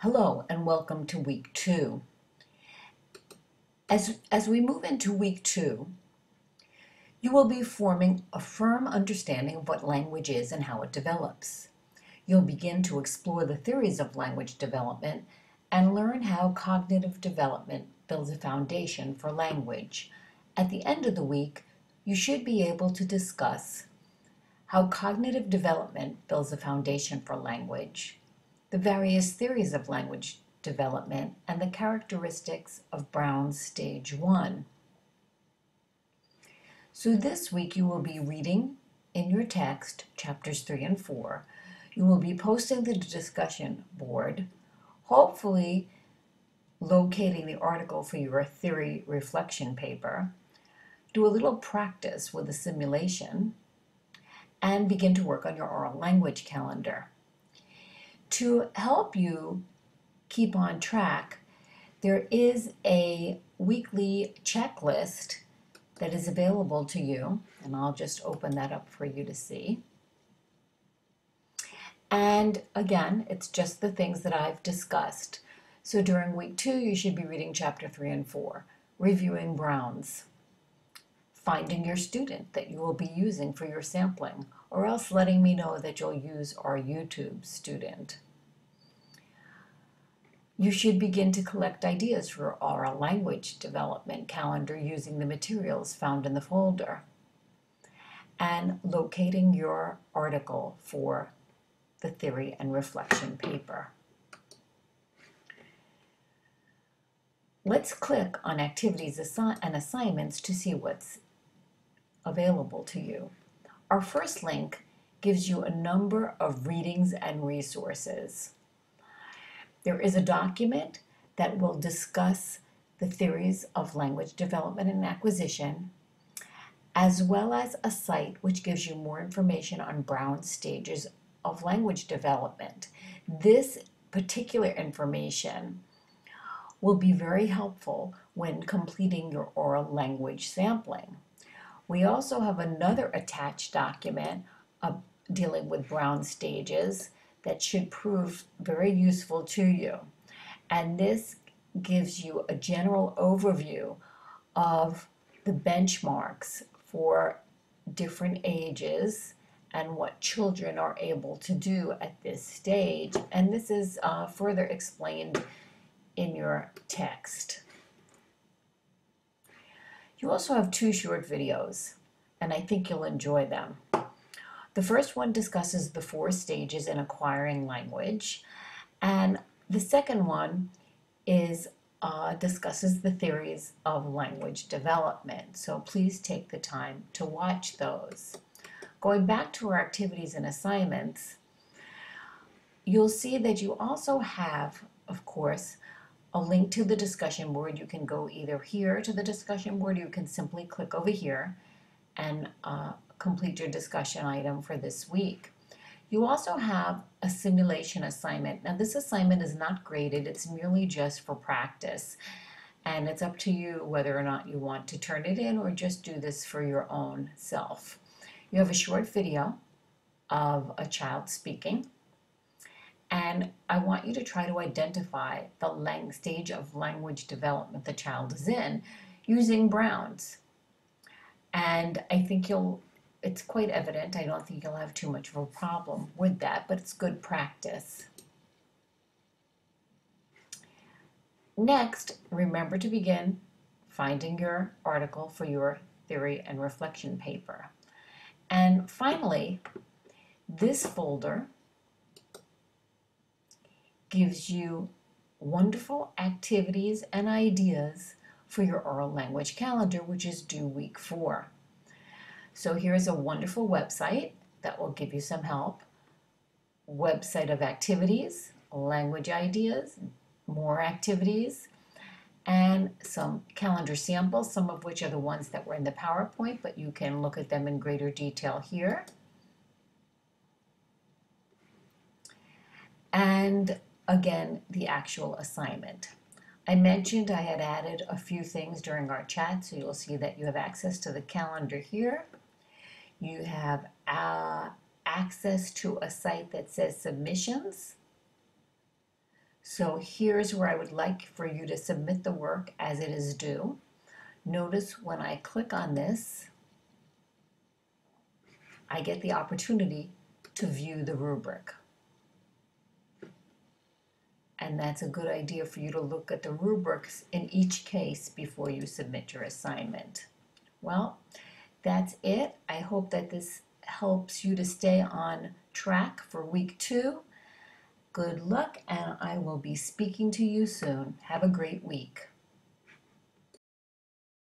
Hello and welcome to week 2. As we move into week 2, you will be forming a firm understanding of what language is and how it develops. You'll begin to explore the theories of language development and learn how cognitive development builds a foundation for language. At the end of the week, you should be able to discuss how cognitive development builds a foundation for language, the various theories of language development, and the characteristics of Brown's Stage 1. So this week you will be reading in your text chapters 3 and 4. You will be posting the discussion board, hopefully locating the article for your theory reflection paper, do a little practice with a simulation, and begin to work on your oral language calendar. To help you keep on track, there is a weekly checklist that is available to you, and I'll just open that up for you to see. And again, it's just the things that I've discussed. So during week 2, you should be reading chapter 3 and 4, reviewing Brown's, finding your student that you will be using for your sampling, or else letting me know that you'll use our YouTube student. You should begin to collect ideas for oral language development calendar using the materials found in the folder, and locating your article for the theory and reflection paper. Let's click on activities and assignments to see what's available to you. Our first link gives you a number of readings and resources. There is a document that will discuss the theories of language development and acquisition, as well as a site which gives you more information on Brown's stages of language development. This particular information will be very helpful when completing your oral language sampling. We also have another attached document dealing with Brown stages that should prove very useful to you. And this gives you a general overview of the benchmarks for different ages and what children are able to do at this stage. And this is further explained in your text. You also have 2 short videos, and I think you'll enjoy them. The first one discusses the 4 stages in acquiring language, and the second one discusses the theories of language development. So please take the time to watch those. Going back to our activities and assignments, you'll see that you also have, of course, a link to the discussion board. You can go either here to the discussion board, or you can simply click over here and complete your discussion item for this week. You also have a simulation assignment. Now this assignment is not graded, it's merely just for practice. And it's up to you whether or not you want to turn it in or just do this for your own self. You have a short video of a child speaking, and I want you to try to identify the stage of language development the child is in using Brown's. And I think it's quite evident. I don't think you'll have too much of a problem with that, but it's good practice. Next, remember to begin finding your article for your theory and reflection paper. And finally, this folder gives you wonderful activities and ideas for your oral language calendar, which is due week 4. So here's a wonderful website that will give you some help. Website of activities, language ideas, more activities, and some calendar samples, some of which are the ones that were in the PowerPoint, but you can look at them in greater detail here. And again, the actual assignment. I mentioned I had added a few things during our chat, so you'll see that you have access to the calendar here. You have access to a site that says submissions. So So here's where I would like for you to submit the work as it is due. Notice when I click on this, I get the opportunity to view the rubric. And that's a good idea for you to look at the rubrics in each case before you submit your assignment. Well, that's it. I hope that this helps you to stay on track for week 2. Good luck, and I will be speaking to you soon. Have a great week.